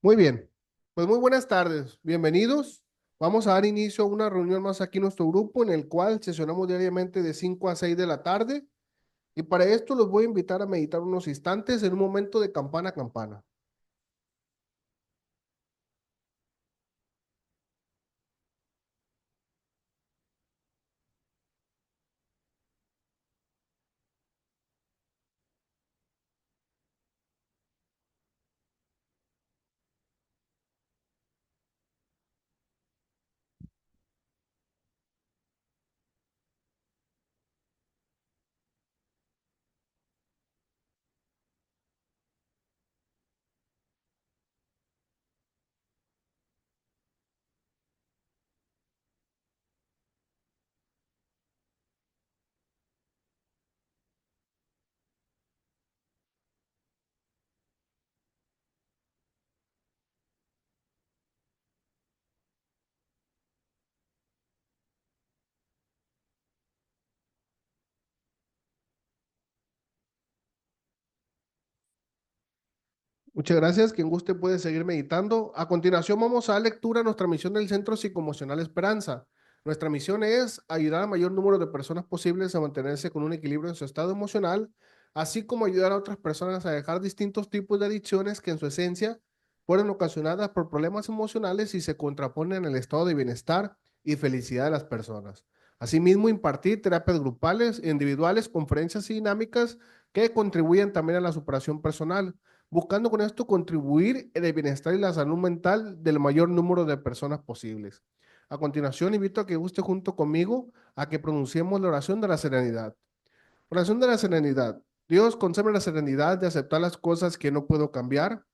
Muy bien, pues muy buenas tardes, bienvenidos. Vamos a dar inicio a una reunión más aquí en nuestro grupo en el cual sesionamos diariamente de 5 a 6 de la tarde y para esto los voy a invitar a meditar unos instantes en un momento de campana a campana. Muchas gracias, quien guste puede seguir meditando. A continuación vamos a dar lectura a nuestra misión del Centro Psicoemocional Esperanza. Nuestra misión es ayudar al mayor número de personas posibles a mantenerse con un equilibrio en su estado emocional, así como ayudar a otras personas a dejar distintos tipos de adicciones que en su esencia fueron ocasionadas por problemas emocionales y se contraponen al estado de bienestar y felicidad de las personas. Asimismo, impartir terapias grupales e individuales, conferencias y dinámicas que contribuyen también a la superación personal, buscando con esto contribuir en el bienestar y la salud mental del mayor número de personas posibles. A continuación, invito a que guste junto conmigo a que pronunciemos la oración de la serenidad. Oración de la serenidad. Dios, concédeme la serenidad de aceptar las cosas que no puedo cambiar,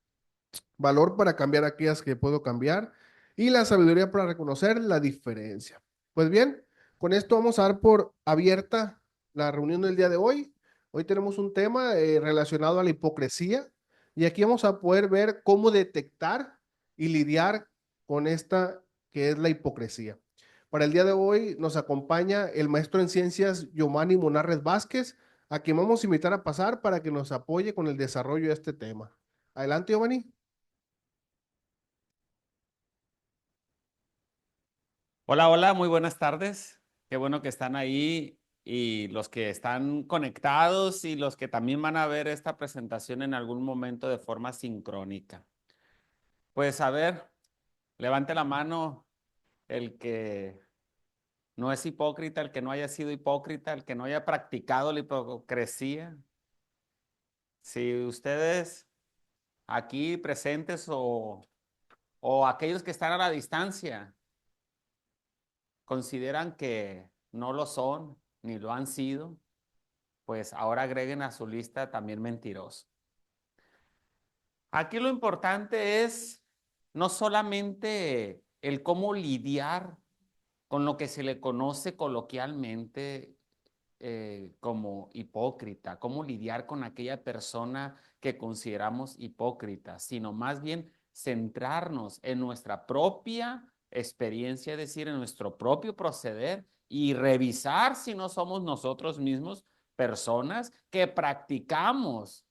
valor para cambiar aquellas que puedo cambiar y la sabiduría para reconocer la diferencia. Pues bien, con esto vamos a dar por abierta la reunión del día de hoy. Hoy tenemos un tema relacionado a la hipocresía y aquí vamos a poder ver cómo detectar y lidiar con esta que es la hipocresía. Para el día de hoy nos acompaña el maestro en ciencias Yomani Monarres Vázquez, a quien vamos a invitar a pasar para que nos apoye con el desarrollo de este tema. Adelante, Yomani. Hola, hola, muy buenas tardes. Qué bueno que están ahí y los que están conectados y los que también van a ver esta presentación en algún momento de forma sincrónica. Pues a ver, levante la mano el que no es hipócrita, el que no haya sido hipócrita, el que no haya practicado la hipocresía. Si ustedes aquí presentes o aquellos que están a la distancia consideran que no lo son ni lo han sido, pues ahora agreguen a su lista también mentiroso. Aquí lo importante es no solamente el cómo lidiar con lo que se le conoce coloquialmente como hipócrita, cómo lidiar con aquella persona que consideramos hipócrita, sino más bien centrarnos en nuestra propia experiencia, es decir, en nuestro propio proceder y revisar si no somos nosotros mismos personas que practicamos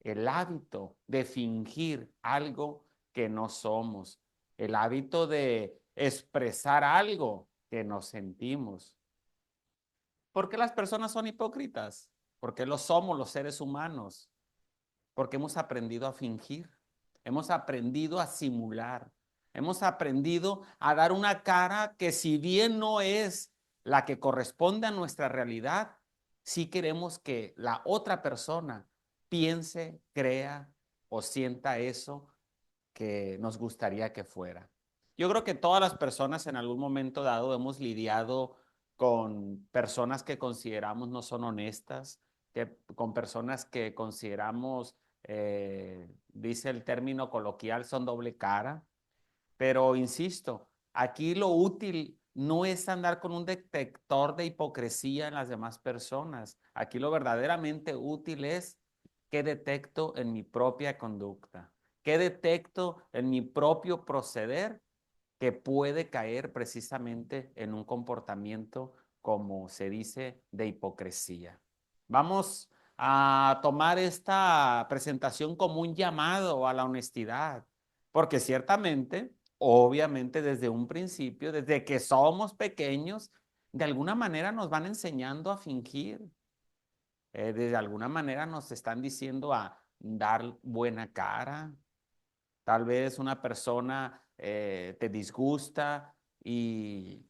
el hábito de fingir algo que no somos, el hábito de expresar algo que nos sentimos. ¿Por qué las personas son hipócritas? Porque lo somos los seres humanos, porque hemos aprendido a fingir, hemos aprendido a simular, hemos aprendido a dar una cara que si bien no es la que corresponde a nuestra realidad, sí queremos que la otra persona piense, crea o sienta eso que nos gustaría que fuera. Yo creo que todas las personas en algún momento dado hemos lidiado con personas que consideramos no son honestas, con personas que consideramos, dice el término coloquial, son doble cara. Pero insisto, aquí lo útil no es andar con un detector de hipocresía en las demás personas. Aquí lo verdaderamente útil es qué detecto en mi propia conducta, qué detecto en mi propio proceder que puede caer precisamente en un comportamiento, como se dice, de hipocresía. Vamos a tomar esta presentación como un llamado a la honestidad, Porque ciertamente, obviamente desde un principio, desde que somos pequeños, de alguna manera nos van enseñando a fingir. De alguna manera nos están diciendo a dar buena cara. Tal vez una persona te disgusta y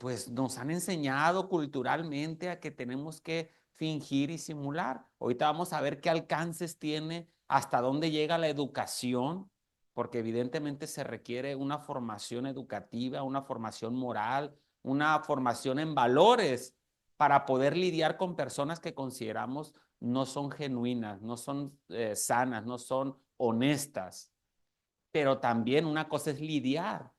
pues nos han enseñado culturalmente a que tenemos que fingir y simular. Ahorita vamos a ver qué alcances tiene, hasta dónde llega la educación, porque evidentemente se requiere una formación educativa, una formación moral, una formación en valores para poder lidiar con personas que consideramos no son genuinas, no son sanas, no son honestas. Pero también una cosa es lidiar,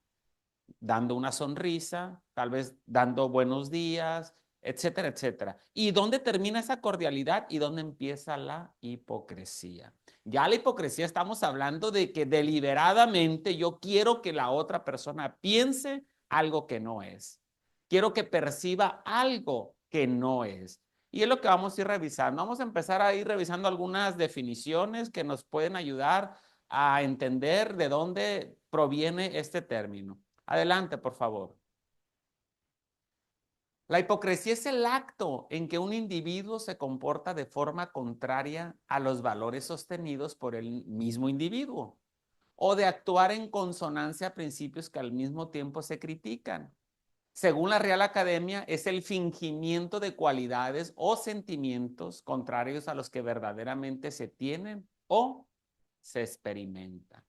dando una sonrisa, tal vez dando buenos días, etcétera, etcétera. ¿Y dónde termina esa cordialidad y dónde empieza la hipocresía? Ya la hipocresía estamos hablando de que deliberadamente yo quiero que la otra persona piense algo que no es. Quiero que perciba algo que no es. Y es lo que vamos a ir revisando. Vamos a empezar a ir revisando algunas definiciones que nos pueden ayudar a entender de dónde proviene este término. Adelante, por favor. La hipocresía es el acto en que un individuo se comporta de forma contraria a los valores sostenidos por el mismo individuo o de actuar en consonancia a principios que al mismo tiempo se critican. Según la Real Academia, es el fingimiento de cualidades o sentimientos contrarios a los que verdaderamente se tienen o se experimentan.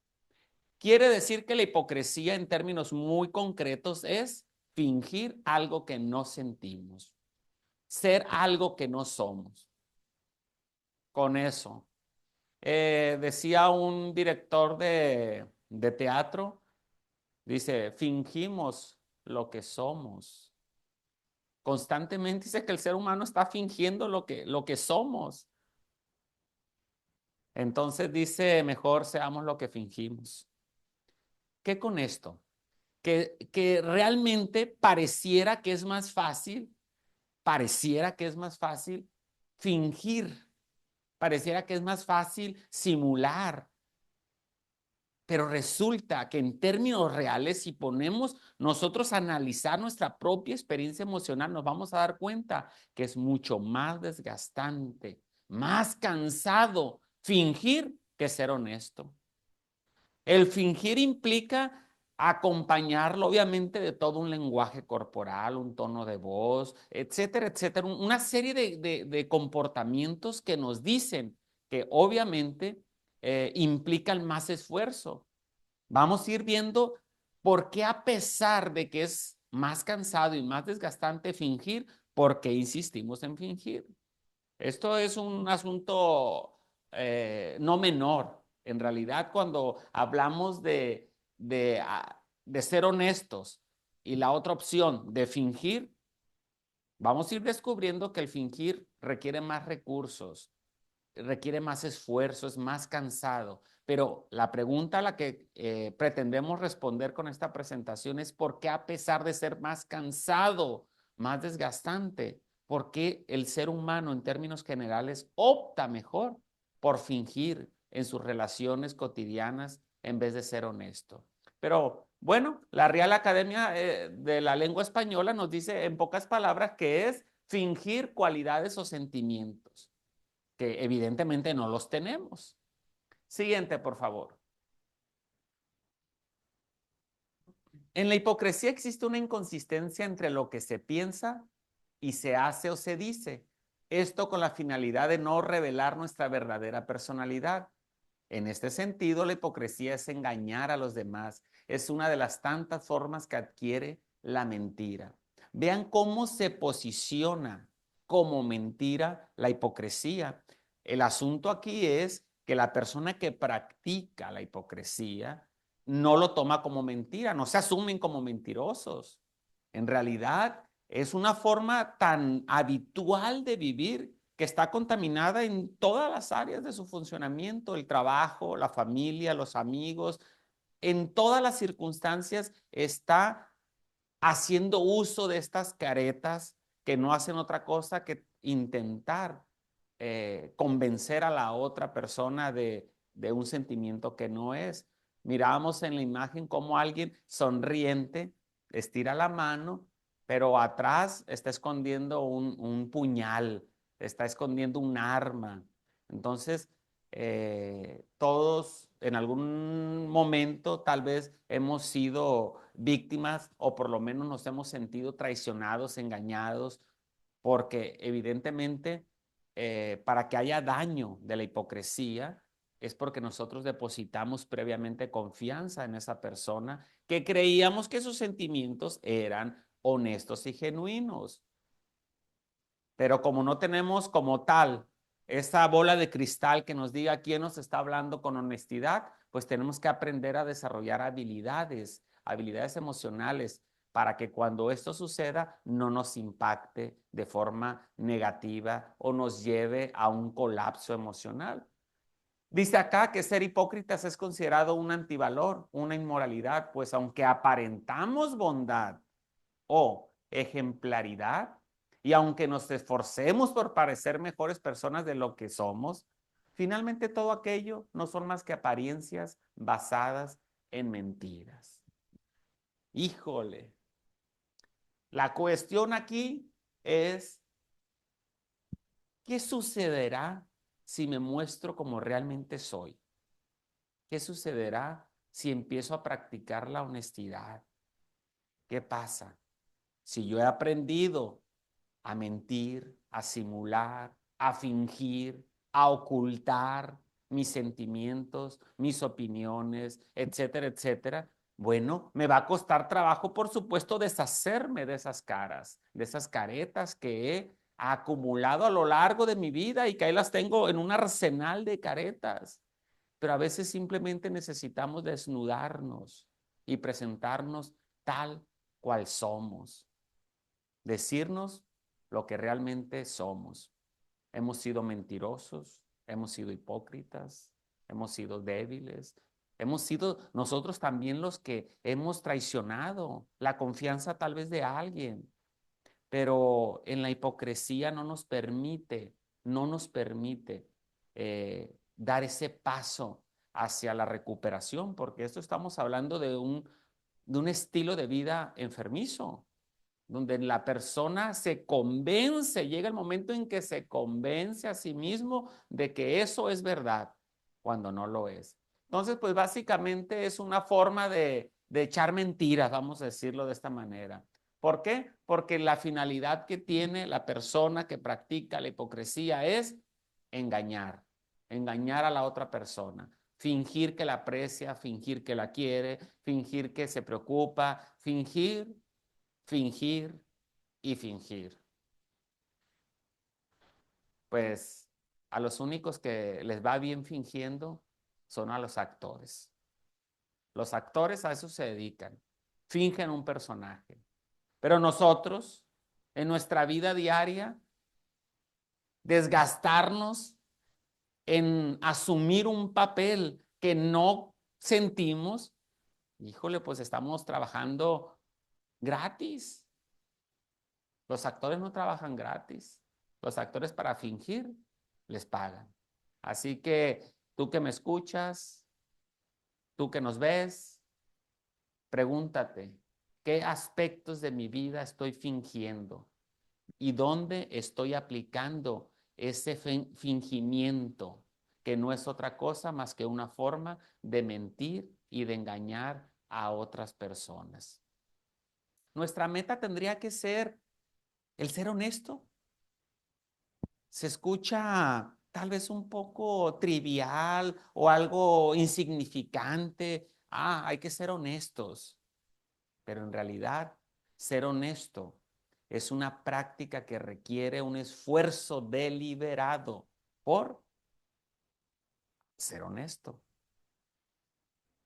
Quiere decir que la hipocresía en términos muy concretos es fingir algo que no sentimos, ser algo que no somos. Con eso. Decía un director de teatro, dice, fingimos lo que somos. Constantemente dice que el ser humano está fingiendo lo que somos. Entonces dice, mejor seamos lo que fingimos. ¿Qué con esto? Que realmente pareciera que es más fácil fingir, pareciera que es más fácil simular, pero resulta que en términos reales, si ponemos nosotros a analizar nuestra propia experiencia emocional, nos vamos a dar cuenta que es mucho más desgastante, más cansado fingir que ser honesto. El fingir implica acompañarlo, obviamente, de todo un lenguaje corporal, un tono de voz, etcétera, etcétera. Una serie de comportamientos que nos dicen que obviamente implican más esfuerzo. Vamos a ir viendo por qué, a pesar de que es más cansado y más desgastante fingir, por qué insistimos en fingir. Esto es un asunto no menor. En realidad, cuando hablamos de ser honestos y la otra opción de fingir, vamos a ir descubriendo que el fingir requiere más recursos, requiere más esfuerzo, es más cansado. Pero la pregunta a la que pretendemos responder con esta presentación es ¿por qué, a pesar de ser más cansado, más desgastante, por qué el ser humano en términos generales opta mejor por fingir en sus relaciones cotidianas en vez de ser honesto? Pero bueno, la Real Academia de la Lengua Española nos dice en pocas palabras que es fingir cualidades o sentimientos que evidentemente no los tenemos. Siguiente, por favor. En la hipocresía existe una inconsistencia entre lo que se piensa y se hace o se dice. Esto con la finalidad de no revelar nuestra verdadera personalidad. En este sentido, la hipocresía es engañar a los demás. Es una de las tantas formas que adquiere la mentira. Vean cómo se posiciona como mentira la hipocresía. El asunto aquí es que la persona que practica la hipocresía no lo toma como mentira, no se asumen como mentirosos. En realidad es una forma tan habitual de vivir que está contaminada en todas las áreas de su funcionamiento, el trabajo, la familia, los amigos, en todas las circunstancias está haciendo uso de estas caretas que no hacen otra cosa que intentar convencer a la otra persona de un sentimiento que no es. Mirábamos en la imagen como alguien sonriente estira la mano, pero atrás está escondiendo un puñal, está escondiendo un arma. Entonces, todos en algún momento tal vez hemos sido víctimas o por lo menos nos hemos sentido traicionados, engañados, porque evidentemente para que haya daño de la hipocresía es porque nosotros depositamos previamente confianza en esa persona que creíamos que sus sentimientos eran honestos y genuinos. Pero como no tenemos como tal esa bola de cristal que nos diga quién nos está hablando con honestidad, pues tenemos que aprender a desarrollar habilidades, habilidades emocionales, para que cuando esto suceda no nos impacte de forma negativa o nos lleve a un colapso emocional. Dice acá que ser hipócritas es considerado un antivalor, una inmoralidad, pues aunque aparentamos bondad o ejemplaridad, y aunque nos esforcemos por parecer mejores personas de lo que somos, finalmente todo aquello no son más que apariencias basadas en mentiras. Híjole, la cuestión aquí es, ¿qué sucederá si me muestro como realmente soy? ¿Qué sucederá si empiezo a practicar la honestidad? ¿Qué pasa? Si yo he aprendido a mentir, a simular, a fingir, a ocultar mis sentimientos, mis opiniones, etcétera, etcétera, bueno, me va a costar trabajo, por supuesto, deshacerme de esas caras, de esas caretas que he acumulado a lo largo de mi vida y que ahí las tengo en un arsenal de caretas. Pero a veces simplemente necesitamos desnudarnos y presentarnos tal cual somos, decirnos lo que realmente somos. Hemos sido mentirosos, hemos sido hipócritas, hemos sido débiles, hemos sido nosotros también los que hemos traicionado la confianza tal vez de alguien, pero en la hipocresía no nos permite dar ese paso hacia la recuperación, porque esto estamos hablando de un estilo de vida enfermizo, donde la persona se convence, llega el momento en que se convence a sí mismo de que eso es verdad, cuando no lo es. Entonces, pues básicamente es una forma de echar mentiras, vamos a decirlo de esta manera. ¿Por qué? Porque la finalidad que tiene la persona que practica la hipocresía es engañar, engañar a la otra persona, fingir que la aprecia, fingir que la quiere, fingir que se preocupa, fingir y fingir. Pues a los únicos que les va bien fingiendo son a los actores. Los actores a eso se dedican, fingen un personaje. Pero nosotros, en nuestra vida diaria, desgastarnos en asumir un papel que no sentimos, híjole, pues estamos trabajando gratis. Los actores no trabajan gratis. Los actores para fingir les pagan. Así que tú que me escuchas, tú que nos ves, pregúntate, ¿qué aspectos de mi vida estoy fingiendo? ¿Y dónde estoy aplicando ese fingimiento, que no es otra cosa más que una forma de mentir y de engañar a otras personas? Nuestra meta tendría que ser el ser honesto. Se escucha tal vez un poco trivial o algo insignificante. Hay que ser honestos, pero en realidad ser honesto es una práctica que requiere un esfuerzo deliberado por ser honesto.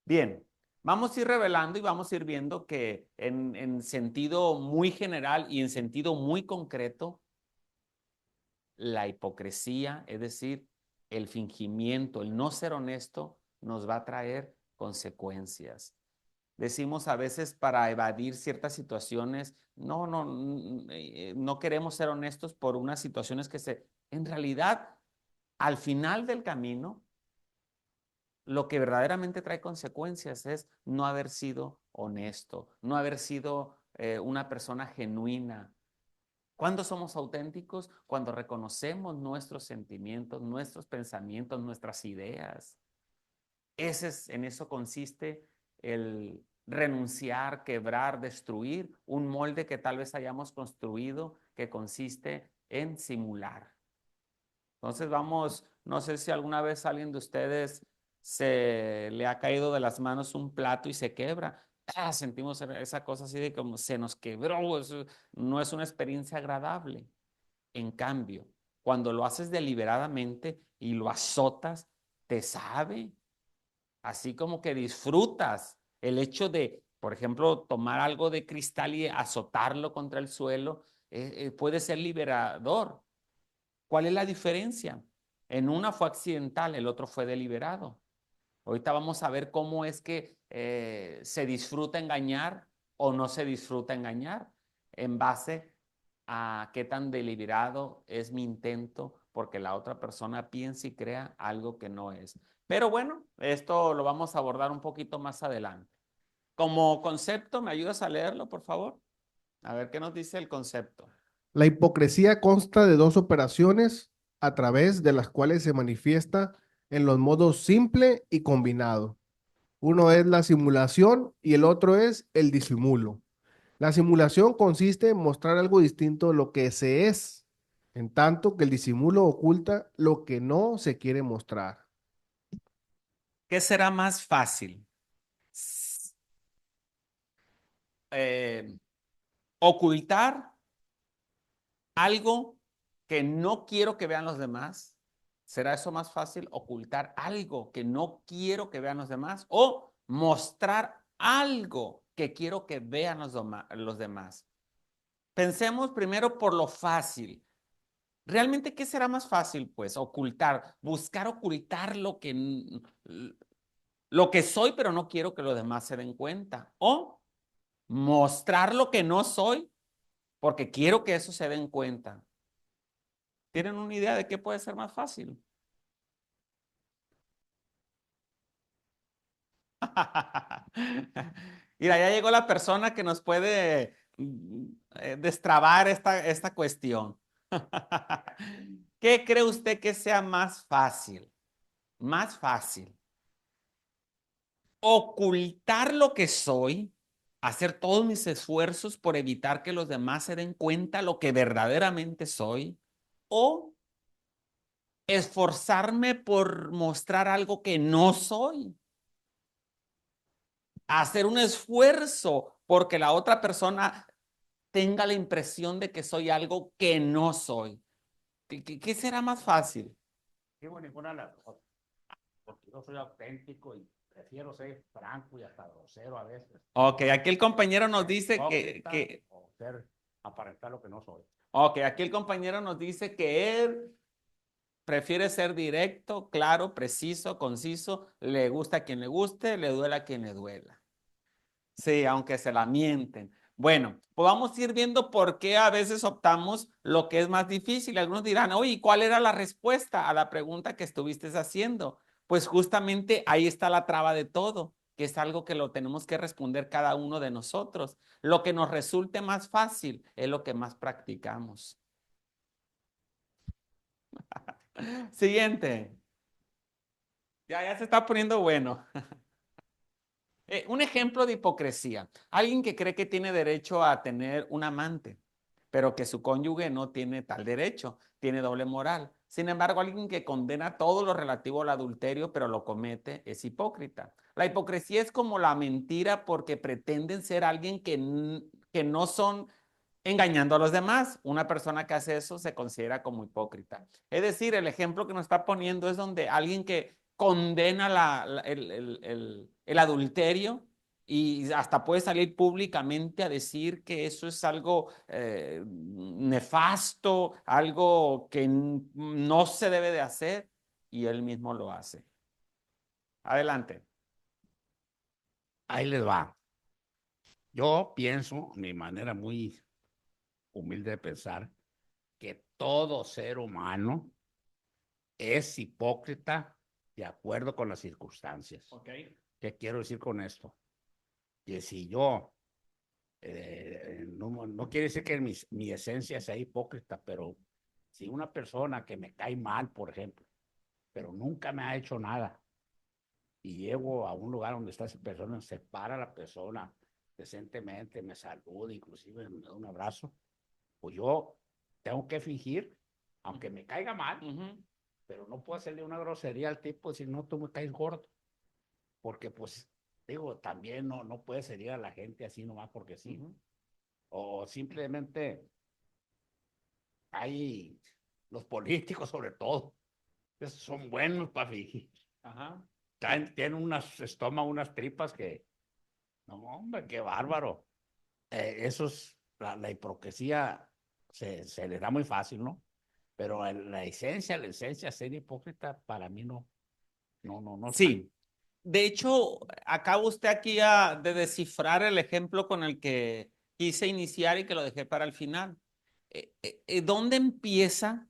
Bien, vamos a ir revelando y vamos a ir viendo que en sentido muy general y en sentido muy concreto, la hipocresía, es decir, el fingimiento, el no ser honesto, nos va a traer consecuencias. Decimos a veces para evadir ciertas situaciones, no queremos ser honestos por unas situaciones en realidad, al final del camino, lo que verdaderamente trae consecuencias es no haber sido honesto, no haber sido una persona genuina. ¿Cuándo somos auténticos? Cuando reconocemos nuestros sentimientos, nuestros pensamientos, nuestras ideas. En eso consiste el renunciar, quebrar, destruir un molde que tal vez hayamos construido que consiste en simular. Entonces vamos, no sé si alguna vez a alguien de ustedes se le ha caído de las manos un plato y se quebra. Sentimos esa cosa así de como se nos quebró, eso no es una experiencia agradable. En cambio, cuando lo haces deliberadamente y lo azotas, te sabe, así como que disfrutas el hecho de, por ejemplo, tomar algo de cristal y azotarlo contra el suelo, puede ser liberador. ¿Cuál es la diferencia? En una fue accidental, el otro fue deliberado. Ahorita vamos a ver cómo es que se disfruta engañar o no se disfruta engañar en base a qué tan deliberado es mi intento porque la otra persona piensa y crea algo que no es. Pero bueno, esto lo vamos a abordar un poquito más adelante. Como concepto, ¿me ayudas a leerlo, por favor? A ver qué nos dice el concepto. La hipocresía consta de dos operaciones a través de las cuales se manifiesta en los modos simple y combinado. Uno es la simulación y el otro es el disimulo. La simulación consiste en mostrar algo distinto de lo que se es, en tanto que el disimulo oculta lo que no se quiere mostrar. ¿Qué será más fácil? Eh, Ocultar algo que no quiero que vean los demás. ¿Será eso más fácil? Ocultar algo que no quiero que vean los demás o mostrar algo que quiero que vean los demás. Pensemos primero por lo fácil. ¿Realmente qué será más fácil? Pues ocultar, buscar ocultar lo que soy, pero no quiero que los demás se den cuenta. O mostrar lo que no soy, porque quiero que eso se den cuenta. ¿Tienen una idea de qué puede ser más fácil? Mira, ya llegó la persona que nos puede destrabar esta cuestión. ¿Qué cree usted que sea más fácil? Más fácil. Ocultar lo que soy, hacer todos mis esfuerzos por evitar que los demás se den cuenta lo que verdaderamente soy, o esforzarme por mostrar algo que no soy. Hacer un esfuerzo porque la otra persona tenga la impresión de que soy algo que no soy. ¿Qué será más fácil? Digo ninguna de las dos, porque yo soy auténtico y prefiero ser franco y hasta grosero a veces. Ok, aquí el compañero nos dice o ser, aparentar lo que no soy. Ok, aquí el compañero nos dice que él prefiere ser directo, claro, preciso, conciso, le gusta a quien le guste, le duela a quien le duela. Sí, aunque se la mienten. Bueno, pues vamos a ir viendo por qué a veces optamos lo que es más difícil. Algunos dirán, oye, ¿cuál era la respuesta a la pregunta que estuviste haciendo? Pues justamente ahí está la traba de todo, que es algo que lo tenemos que responder cada uno de nosotros. Lo que nos resulte más fácil es lo que más practicamos. Siguiente. Ya se está poniendo bueno. Un ejemplo de hipocresía. Alguien que cree que tiene derecho a tener un amante, pero que su cónyuge no tiene tal derecho, tiene doble moral. Sin embargo, alguien que condena todo lo relativo al adulterio, pero lo comete, es hipócrita. La hipocresía es como la mentira porque pretenden ser alguien que no son engañando a los demás. Una persona que hace eso se considera como hipócrita. Es decir, el ejemplo que nos está poniendo es donde alguien que condena el adulterio y hasta puede salir públicamente a decir que eso es algo nefasto, algo que no se debe de hacer, y él mismo lo hace. Adelante. Ahí les va. Yo pienso, mi manera muy humilde de pensar, que todo ser humano es hipócrita y de acuerdo con las circunstancias. Ok. ¿Qué quiero decir con esto? Que si yo, no quiere decir que mi esencia sea hipócrita, pero si una persona que me cae mal, por ejemplo, pero nunca me ha hecho nada, y llego a un lugar donde está esa persona, se para la persona decentemente, me saluda, inclusive me da un abrazo, pues yo tengo que fingir, aunque me caiga mal, pero no puedo hacerle una grosería al tipo, decir, no, tú me caes gordo, porque pues, digo, también no puedes herir a la gente así nomás porque sí, o simplemente hay los políticos sobre todo, esos son buenos para fingir. Ajá. Tienen unas estómagos, unas tripas que, no, hombre, qué bárbaro. Eso es, la hipocresía se le da muy fácil, ¿no? Pero la esencia, ser hipócrita, para mí no está. Sí. De hecho, acaba usted aquí de descifrar el ejemplo con el que quise iniciar y que lo dejé para el final. ¿Dónde empieza?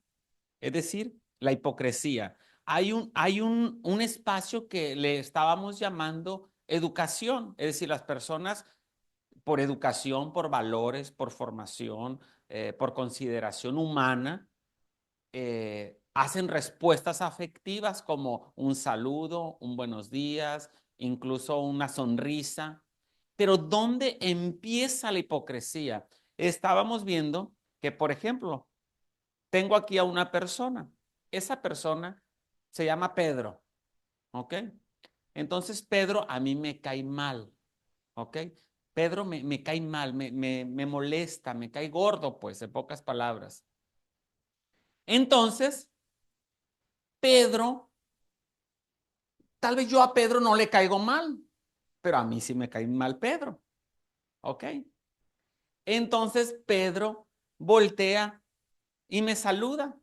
Es decir, la hipocresía. Hay un espacio que le estábamos llamando educación, es decir, las personas por educación, por valores, por formación, por consideración humana, hacen respuestas afectivas como un saludo, un buenos días, incluso una sonrisa. Pero ¿dónde empieza la hipocresía? Estábamos viendo que, por ejemplo, tengo aquí a una persona. Esa persona se llama Pedro, ¿ok? Entonces Pedro a mí me cae mal, ¿ok? Pedro me cae mal, me molesta, me cae gordo, pues, en pocas palabras. Entonces, Pedro, tal vez yo a Pedro no le caigo mal, pero a mí sí me cae mal Pedro, ¿ok? Entonces Pedro voltea y me saluda.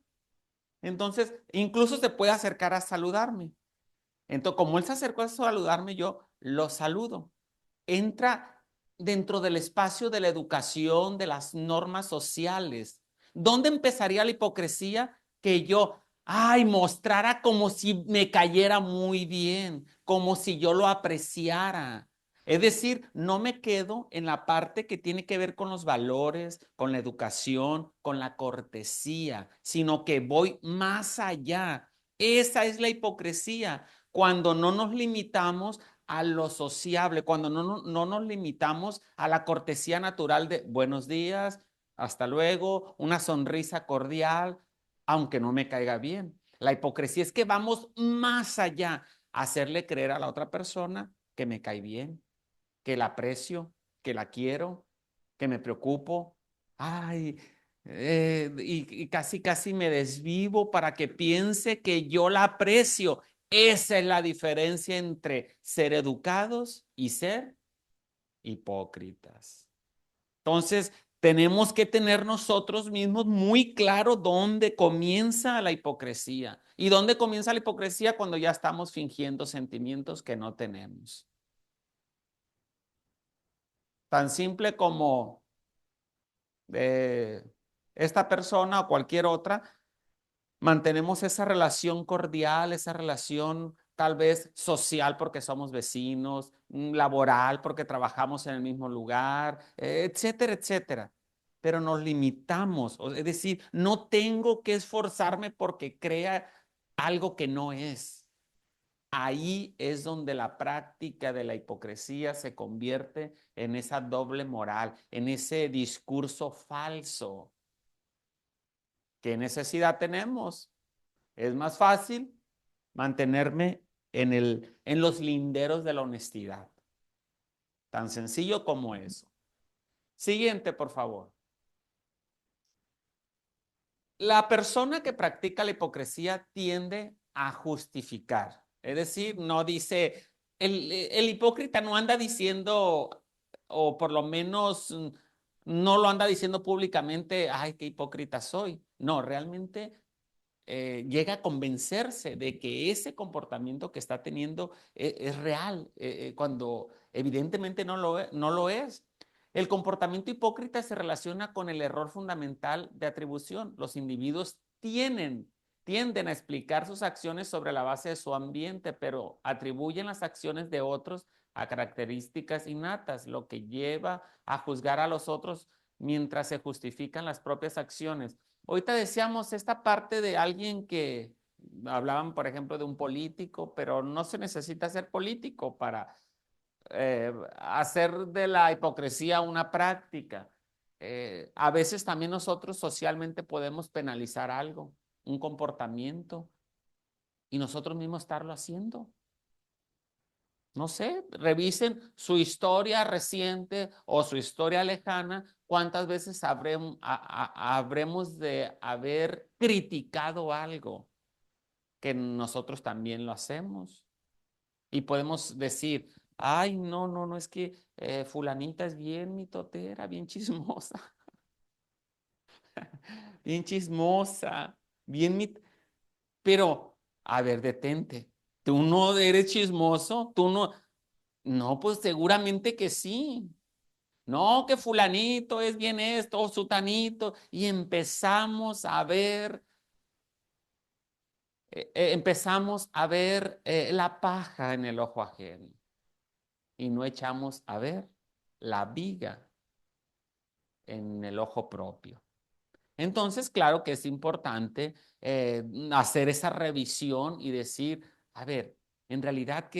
Entonces, incluso se puede acercar a saludarme. Entonces, como él se acercó a saludarme, yo lo saludo. Entra dentro del espacio de la educación, de las normas sociales. ¿Dónde empezaría la hipocresía? Que yo, mostrara como si me cayera muy bien, como si yo lo apreciara. Es decir, no me quedo en la parte que tiene que ver con los valores, con la educación, con la cortesía, sino que voy más allá. Esa es la hipocresía, cuando no nos limitamos a lo sociable, cuando no nos limitamos a la cortesía natural de buenos días, hasta luego, una sonrisa cordial, aunque no me caiga bien. La hipocresía es que vamos más allá, a hacerle creer a la otra persona que me cae bien, que la aprecio, que la quiero, que me preocupo. Y casi me desvivo para que piense que yo la aprecio. Esa es la diferencia entre ser educados y ser hipócritas. Entonces, tenemos que tener nosotros mismos muy claro dónde comienza la hipocresía. ¿Y dónde comienza la hipocresía? Cuando ya estamos fingiendo sentimientos que no tenemos. Tan simple como esta persona o cualquier otra, mantenemos esa relación cordial, esa relación tal vez social porque somos vecinos, laboral porque trabajamos en el mismo lugar, etcétera, etcétera. Pero nos limitamos, es decir, no tengo que esforzarme porque crea algo que no es. Ahí es donde la práctica de la hipocresía se convierte en esa doble moral, en ese discurso falso. ¿Qué necesidad tenemos? Es más fácil mantenerme en los linderos de la honestidad. Tan sencillo como eso. Siguiente, por favor. La persona que practica la hipocresía tiende a justificar. Es decir, no dice, el hipócrita no anda diciendo, o por lo menos no lo anda diciendo públicamente, ay, qué hipócrita soy. No, realmente llega a convencerse de que ese comportamiento que está teniendo es real, cuando evidentemente no lo es. El comportamiento hipócrita se relaciona con el error fundamental de atribución. Los individuos tienen tienden a explicar sus acciones sobre la base de su ambiente, pero atribuyen las acciones de otros a características innatas, lo que lleva a juzgar a los otros mientras se justifican las propias acciones. Ahorita decíamos esta parte de alguien que hablaban, por ejemplo, de un político, pero no se necesita ser político para hacer de la hipocresía una práctica. A veces también nosotros socialmente podemos penalizar algo, un comportamiento, y nosotros mismos estarlo haciendo. No sé, revisen su historia reciente o su historia lejana, cuántas veces habremos de haber criticado algo que nosotros también lo hacemos. Y podemos decir, ay, no, es que fulanita es bien mitotera, bien chismosa, bien chismosa, pero, a ver, detente, tú no eres chismoso, tú no, pues seguramente que sí. No, que fulanito es bien esto, o sutanito, y empezamos a ver la paja en el ojo ajeno y no echamos a ver la viga en el ojo propio. Entonces, claro que es importante hacer esa revisión y decir, a ver, en realidad,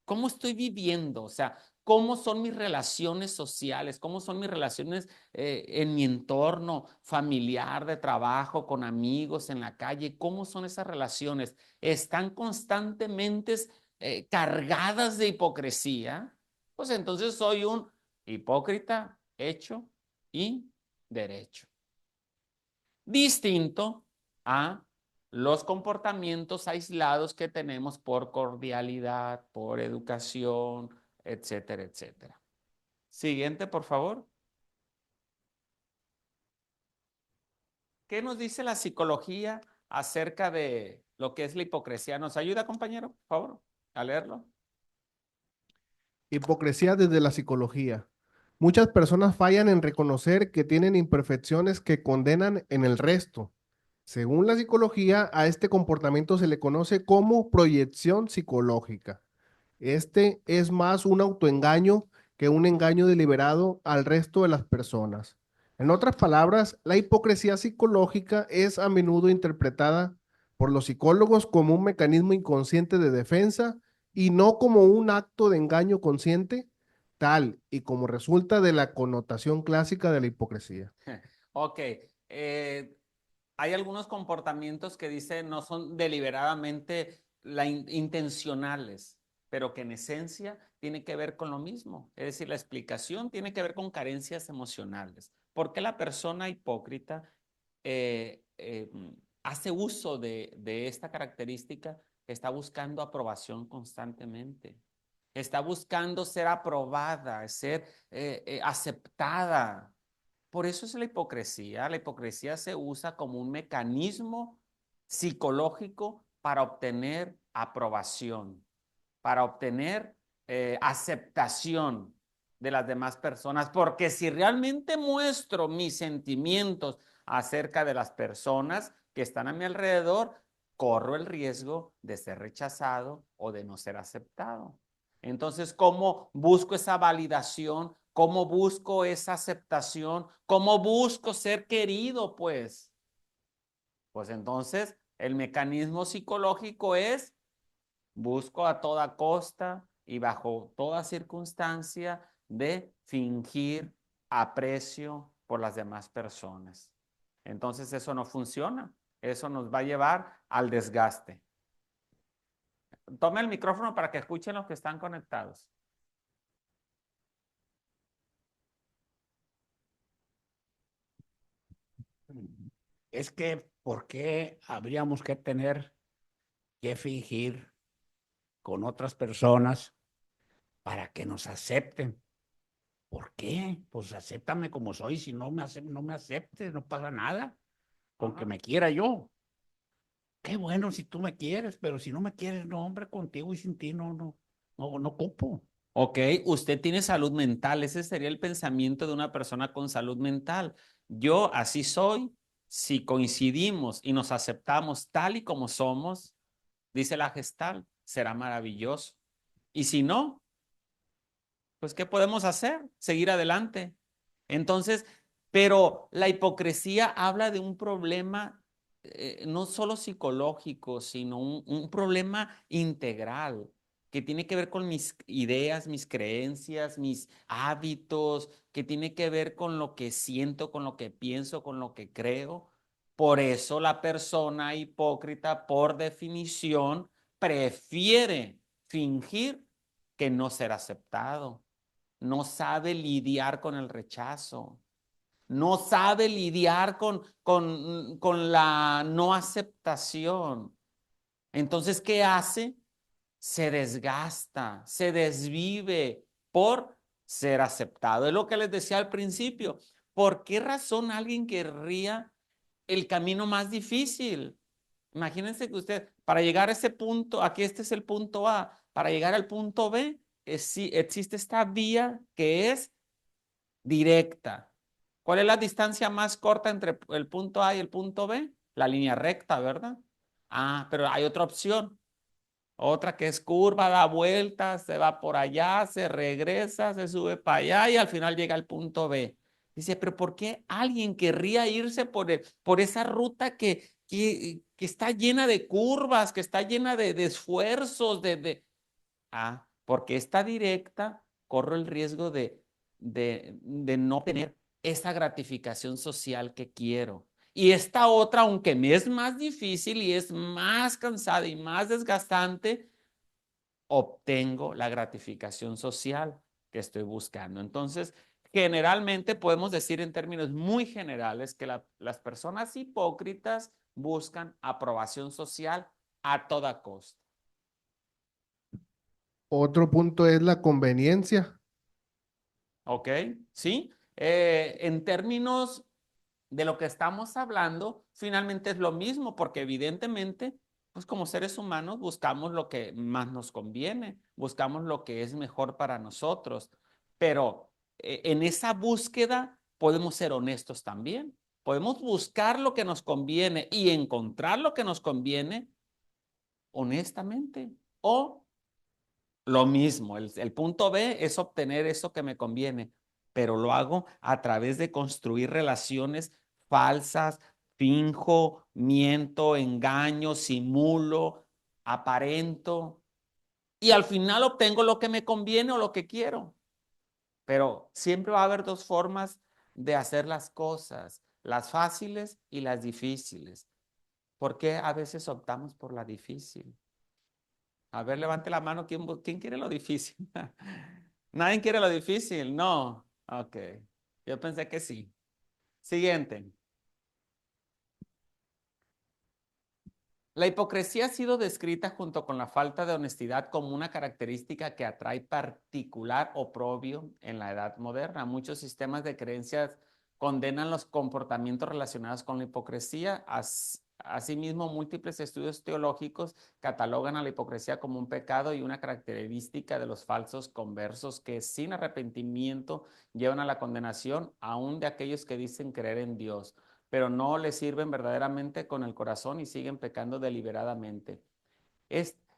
¿cómo estoy viviendo? O sea, ¿cómo son mis relaciones sociales? ¿Cómo son mis relaciones en mi entorno familiar, de trabajo, con amigos, en la calle? ¿Cómo son esas relaciones? ¿Están constantemente cargadas de hipocresía? Pues entonces soy un hipócrita hecho y derecho. Distinto a los comportamientos aislados que tenemos por cordialidad, por educación, etcétera, etcétera. Siguiente, por favor. ¿Qué nos dice la psicología acerca de lo que es la hipocresía? ¿Nos ayuda, compañero, por favor, a leerlo? Hipocresía desde la psicología. Muchas personas fallan en reconocer que tienen imperfecciones que condenan en el resto. Según la psicología, a este comportamiento se le conoce como proyección psicológica. Este es más un autoengaño que un engaño deliberado al resto de las personas. En otras palabras, la hipocresía psicológica es a menudo interpretada por los psicólogos como un mecanismo inconsciente de defensa y no como un acto de engaño consciente, tal y como resulta de la connotación clásica de la hipocresía. Ok. Hay algunos comportamientos que dicen no son deliberadamente intencionales, pero que en esencia tiene que ver con lo mismo. Es decir, la explicación tiene que ver con carencias emocionales. ¿Por qué la persona hipócrita eh, eh, hace uso de esta característica? Está buscando aprobación constantemente. Está buscando ser aprobada, ser aceptada. Por eso es la hipocresía. La hipocresía se usa como un mecanismo psicológico para obtener aprobación, para obtener aceptación de las demás personas. Porque si realmente muestro mis sentimientos acerca de las personas que están a mi alrededor, corro el riesgo de ser rechazado o de no ser aceptado. Entonces, ¿cómo busco esa validación? ¿Cómo busco esa aceptación? ¿Cómo busco ser querido, pues? Pues entonces, el mecanismo psicológico es busco a toda costa y bajo toda circunstancia de fingir aprecio por las demás personas. Entonces, eso no funciona. Eso nos va a llevar al desgaste. Tome el micrófono para que escuchen los que están conectados. Es que, ¿por qué habríamos que tener que fingir con otras personas para que nos acepten? ¿Por qué? Pues acéptame como soy. Si no no me aceptes, no pasa nada. Con que me quiera yo. Qué bueno si tú me quieres, pero si no me quieres, no, hombre, contigo y sin ti no cupo. Ok, usted tiene salud mental. Ese sería el pensamiento de una persona con salud mental. Yo así soy si coincidimos y nos aceptamos tal y como somos, dice la Gestalt, será maravilloso. Y si no, pues ¿qué podemos hacer? Seguir adelante. Entonces, pero la hipocresía habla de un problema no solo psicológico, sino un problema integral que tiene que ver con mis ideas, mis creencias, mis hábitos, que tiene que ver con lo que siento, con lo que pienso, con lo que creo. Por eso la persona hipócrita, por definición, prefiere fingir que no ser aceptado. No sabe lidiar con el rechazo, no sabe lidiar con la no aceptación. Entonces, ¿qué hace? Se desgasta, se desvive por ser aceptado. Es lo que les decía al principio. ¿Por qué razón alguien querría el camino más difícil? Imagínense que usted, para llegar a ese punto, aquí este es el punto A, para llegar al punto B, existe esta vía que es directa. ¿Cuál es la distancia más corta entre el punto A y el punto B? La línea recta, ¿verdad? Ah, pero hay otra opción. Otra que es curva, da vueltas, se va por allá, se regresa, se sube para allá y al final llega al punto B. Dice, pero ¿por qué alguien querría irse por esa ruta que está llena de curvas, que está llena de esfuerzos, porque esta directa corro el riesgo de no tener esa gratificación social que quiero. Y esta otra, aunque me es más difícil y es más cansada y más desgastante, obtengo la gratificación social que estoy buscando. Entonces, generalmente podemos decir en términos muy generales que las personas hipócritas buscan aprobación social a toda costa. Otro punto es la conveniencia. ¿Ok? ¿Sí? En términos de lo que estamos hablando, finalmente es lo mismo, porque evidentemente, pues como seres humanos buscamos lo que más nos conviene, buscamos lo que es mejor para nosotros, pero en esa búsqueda podemos ser honestos también. Podemos buscar lo que nos conviene y encontrar lo que nos conviene honestamente. O lo mismo, el punto B es obtener eso que me conviene, pero lo hago a través de construir relaciones falsas, finjo, miento, engaño, simulo, aparento, y al final obtengo lo que me conviene o lo que quiero. Pero siempre va a haber dos formas de hacer las cosas, las fáciles y las difíciles. ¿Por qué a veces optamos por la difícil? A ver, levante la mano. ¿Quién quiere lo difícil? ¿Nadie quiere lo difícil? No. Ok. Yo pensé que sí. Siguiente. La hipocresía ha sido descrita junto con la falta de honestidad como una característica que atrae particular oprobio en la edad moderna. Muchos sistemas de creencias condenan los comportamientos relacionados con la hipocresía. Asimismo, múltiples estudios teológicos catalogan a la hipocresía como un pecado y una característica de los falsos conversos que sin arrepentimiento llevan a la condenación, aún de aquellos que dicen creer en Dios, pero no le sirven verdaderamente con el corazón y siguen pecando deliberadamente.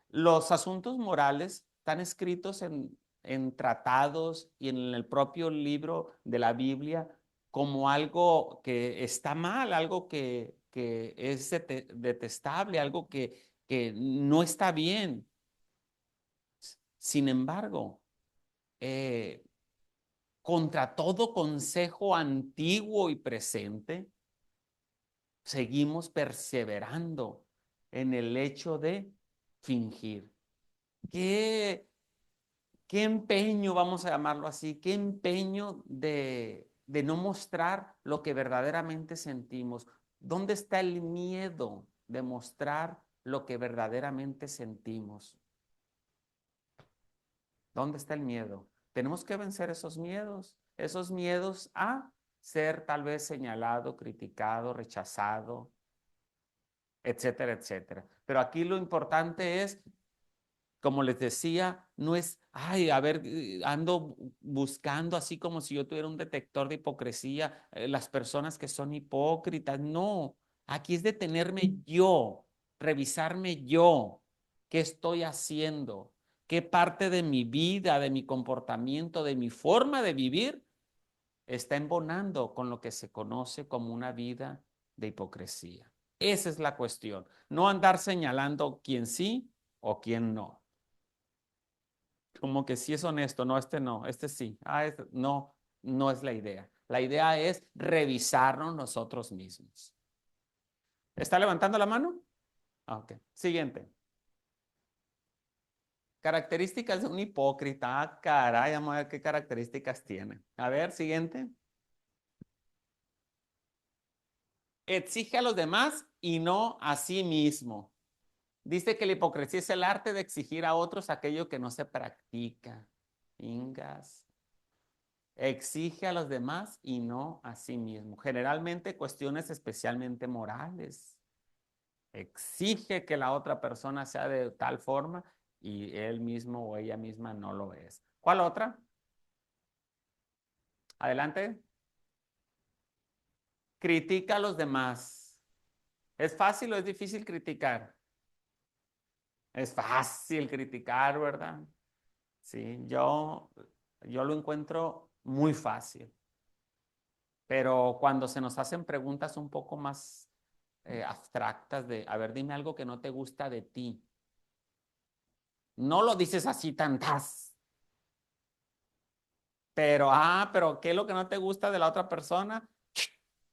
Los asuntos morales están escritos en tratados y en el propio libro de la Biblia como algo que está mal, algo que es detestable, algo que no está bien. Sin embargo, eh, contra todo consejo antiguo y presente, seguimos perseverando en el hecho de fingir. ¿Qué, qué empeño, vamos a llamarlo así, qué empeño de no mostrar lo que verdaderamente sentimos? ¿Dónde está el miedo de mostrar lo que verdaderamente sentimos? ¿Dónde está el miedo? Tenemos que vencer esos miedos a ser tal vez señalado, criticado, rechazado, etcétera, etcétera. Pero aquí lo importante es como les decía, no es, ay, a ver, ando buscando así como si yo tuviera un detector de hipocresía, las personas que son hipócritas. No, aquí es detenerme yo, revisarme yo, qué estoy haciendo, qué parte de mi vida, de mi comportamiento, de mi forma de vivir está embonando con lo que se conoce como una vida de hipocresía. Esa es la cuestión. No andar señalando quién sí o quién no. Como que sí es honesto, no, este sí. No, no es la idea. La idea es revisarnos nosotros mismos. ¿Está levantando la mano? Ok. Siguiente. Características de un hipócrita. Ah, caray, vamos a ver qué características tiene. A ver, siguiente. Exige a los demás y no a sí mismo. Dice que la hipocresía es el arte de exigir a otros aquello que no se practica. Ingas. Exige a los demás y no a sí mismo. Generalmente cuestiones especialmente morales. Exige que la otra persona sea de tal forma y él mismo o ella misma no lo es. ¿Cuál otra? Adelante. Critica a los demás. ¿Es fácil o es difícil criticar? Es fácil criticar, ¿verdad? Sí, yo lo encuentro muy fácil. Pero cuando se nos hacen preguntas un poco más abstractas de, a ver, dime algo que no te gusta de ti. No lo dices así tantas. Pero ¿qué es lo que no te gusta de la otra persona?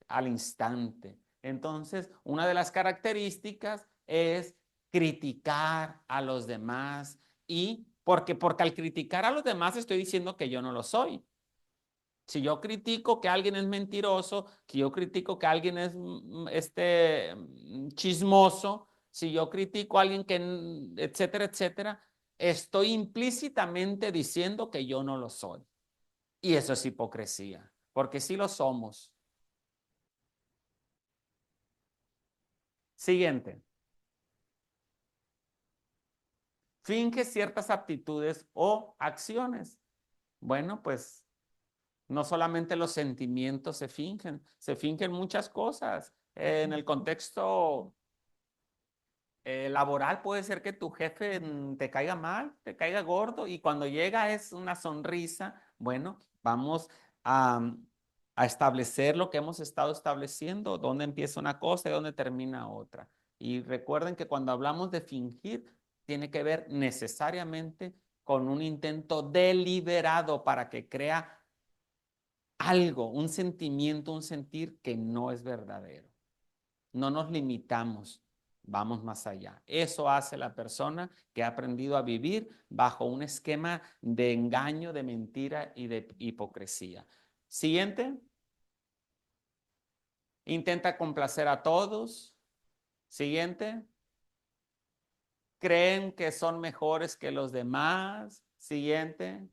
Al instante. Entonces, una de las características es criticar a los demás porque al criticar a los demás estoy diciendo que yo no lo soy. Si yo critico que alguien es mentiroso, que yo critico que alguien es chismoso, si yo critico a alguien que, etcétera, etcétera, estoy implícitamente diciendo que yo no lo soy. Y eso es hipocresía, porque sí lo somos. Siguiente. Finge ciertas aptitudes o acciones. Bueno, pues no solamente los sentimientos se fingen muchas cosas. En el contexto laboral puede ser que tu jefe te caiga mal, te caiga gordo y cuando llega es una sonrisa. Bueno, vamos a, a establecer lo que hemos estado estableciendo, dónde empieza una cosa y dónde termina otra. Y recuerden que cuando hablamos de fingir, tiene que ver necesariamente con un intento deliberado para que crea algo, un sentimiento, un sentir que no es verdadero. No nos limitamos, vamos más allá. Eso hace la persona que ha aprendido a vivir bajo un esquema de engaño, de mentira y de hipocresía. Siguiente. Intenta complacer a todos. Siguiente. Creen que son mejores que los demás. Siguiente.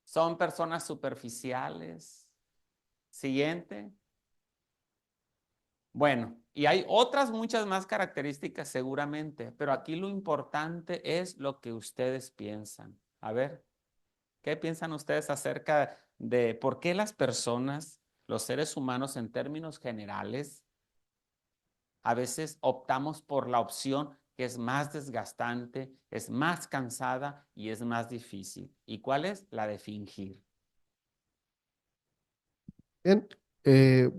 Son personas superficiales. Siguiente. Bueno, y hay otras muchas más características seguramente, pero aquí lo importante es lo que ustedes piensan. A ver, ¿qué piensan ustedes acerca de por qué las personas, los seres humanos en términos generales, a veces optamos por la opción que es más desgastante, es más cansada y es más difícil? ¿Y cuál es? La de fingir. Bien, eh,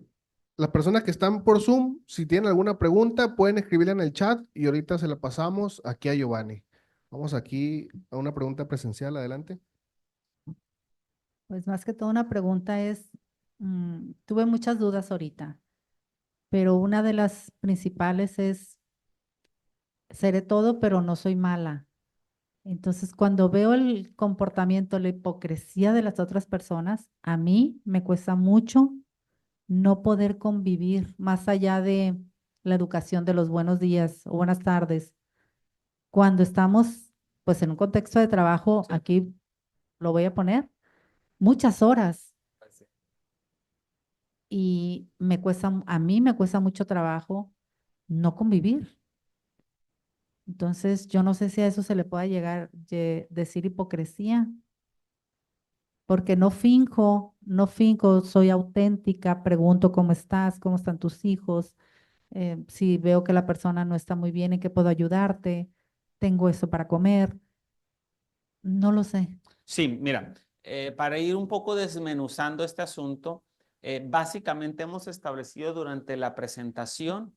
las personas que están por Zoom, si tienen alguna pregunta, pueden escribirla en el chat y ahorita se la pasamos aquí a Giovanni. Vamos aquí a una pregunta presencial, adelante. Pues más que todo una pregunta es, tuve muchas dudas ahorita, pero una de las principales es, seré todo, pero no soy mala. Entonces, cuando veo el comportamiento, la hipocresía de las otras personas, a mí me cuesta mucho no poder convivir más allá de la educación de los buenos días o buenas tardes. Cuando estamos, pues, en un contexto de trabajo, aquí lo voy a poner, muchas horas. Y a mí me cuesta mucho trabajo no convivir. Entonces, yo no sé si a eso se le pueda decir hipocresía, porque no finjo, soy auténtica, pregunto cómo estás, cómo están tus hijos, si veo que la persona no está muy bien, ¿en qué puedo ayudarte? Tengo eso para comer, no lo sé. Sí, mira, para ir un poco desmenuzando este asunto, básicamente hemos establecido durante la presentación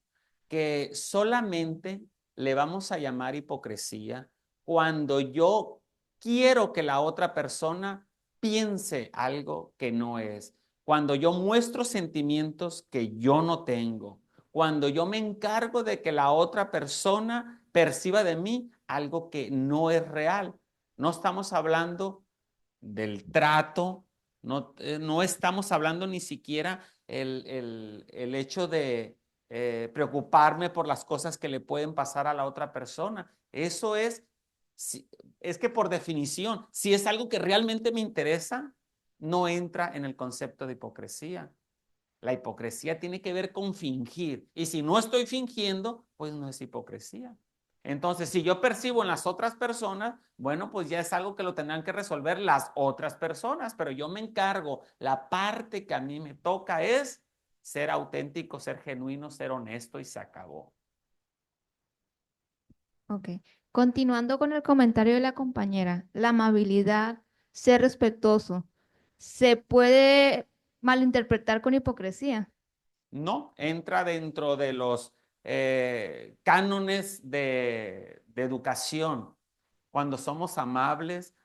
que solamente le vamos a llamar hipocresía cuando yo quiero que la otra persona piense algo que no es, cuando yo muestro sentimientos que yo no tengo, cuando yo me encargo de que la otra persona perciba de mí algo que no es real. No estamos hablando del trato, no estamos hablando ni siquiera el hecho de preocuparme por las cosas que le pueden pasar a la otra persona. Eso es que por definición, si es algo que realmente me interesa, no entra en el concepto de hipocresía. La hipocresía tiene que ver con fingir. Y si no estoy fingiendo, pues no es hipocresía. Entonces, si yo percibo en las otras personas, bueno, pues ya es algo que lo tendrán que resolver las otras personas, pero yo me encargo, la parte que a mí me toca es ser auténtico, ser genuino, ser honesto y se acabó. Ok. Continuando con el comentario de la compañera, la amabilidad, ser respetuoso, ¿se puede malinterpretar con hipocresía? No, entra dentro de los cánones de educación. Cuando somos amables,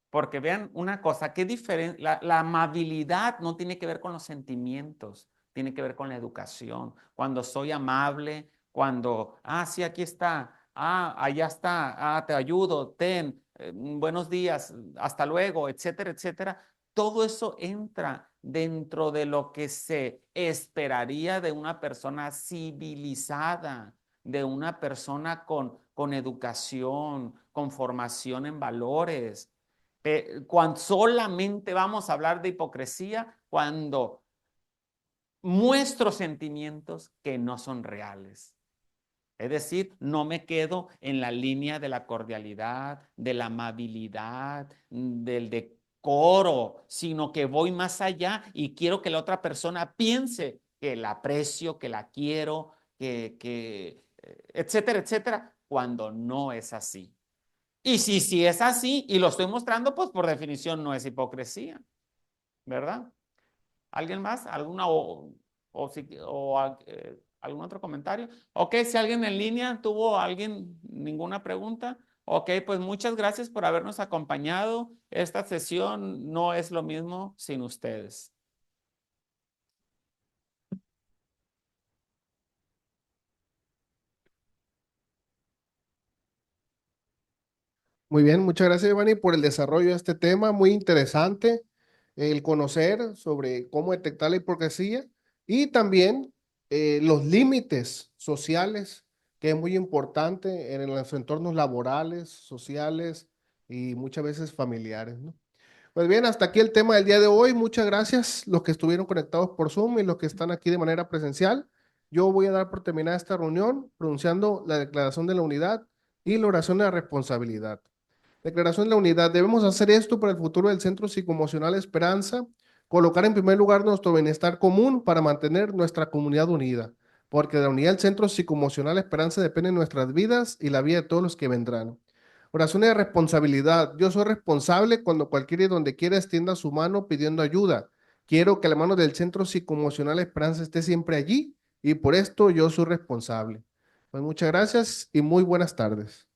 porque vean una cosa, qué diferente, la amabilidad no tiene que ver con los sentimientos, tiene que ver con la educación. Cuando soy amable, cuando, sí, aquí está, allá está, te ayudo, ten, buenos días, hasta luego, etcétera, etcétera. Todo eso entra dentro de lo que se esperaría de una persona civilizada, de una persona con educación, con formación en valores. Cuando solamente vamos a hablar de hipocresía cuando muestro sentimientos que no son reales. Es decir, no me quedo en la línea de la cordialidad, de la amabilidad, del decoro, sino que voy más allá y quiero que la otra persona piense que la aprecio, que la quiero, etcétera, etcétera, cuando no es así. Y si es así y lo estoy mostrando, pues por definición no es hipocresía, ¿verdad? ¿Alguien más? ¿Alguna algún otro comentario? Ok, si alguien en línea tuvo ninguna pregunta. Ok, pues muchas gracias por habernos acompañado. Esta sesión no es lo mismo sin ustedes. Muy bien, muchas gracias, Giovanni, por el desarrollo de este tema, muy interesante, el conocer sobre cómo detectar la hipocresía y también los límites sociales, que es muy importante en los entornos laborales, sociales y muchas veces familiares, ¿no? Pues bien, hasta aquí el tema del día de hoy. Muchas gracias los que estuvieron conectados por Zoom y los que están aquí de manera presencial. Yo voy a dar por terminada esta reunión pronunciando la declaración de la unidad y la oración de la responsabilidad. Declaración de la unidad. Debemos hacer esto para el futuro del Centro Psicoemocional Esperanza, colocar en primer lugar nuestro bienestar común para mantener nuestra comunidad unida, porque de la unidad del Centro Psicoemocional Esperanza dependen nuestras vidas y la vida de todos los que vendrán. Oración de responsabilidad. Yo soy responsable cuando cualquiera y donde quiera extienda su mano pidiendo ayuda. Quiero que la mano del Centro Psicoemocional Esperanza esté siempre allí y por esto yo soy responsable. Pues muchas gracias y muy buenas tardes.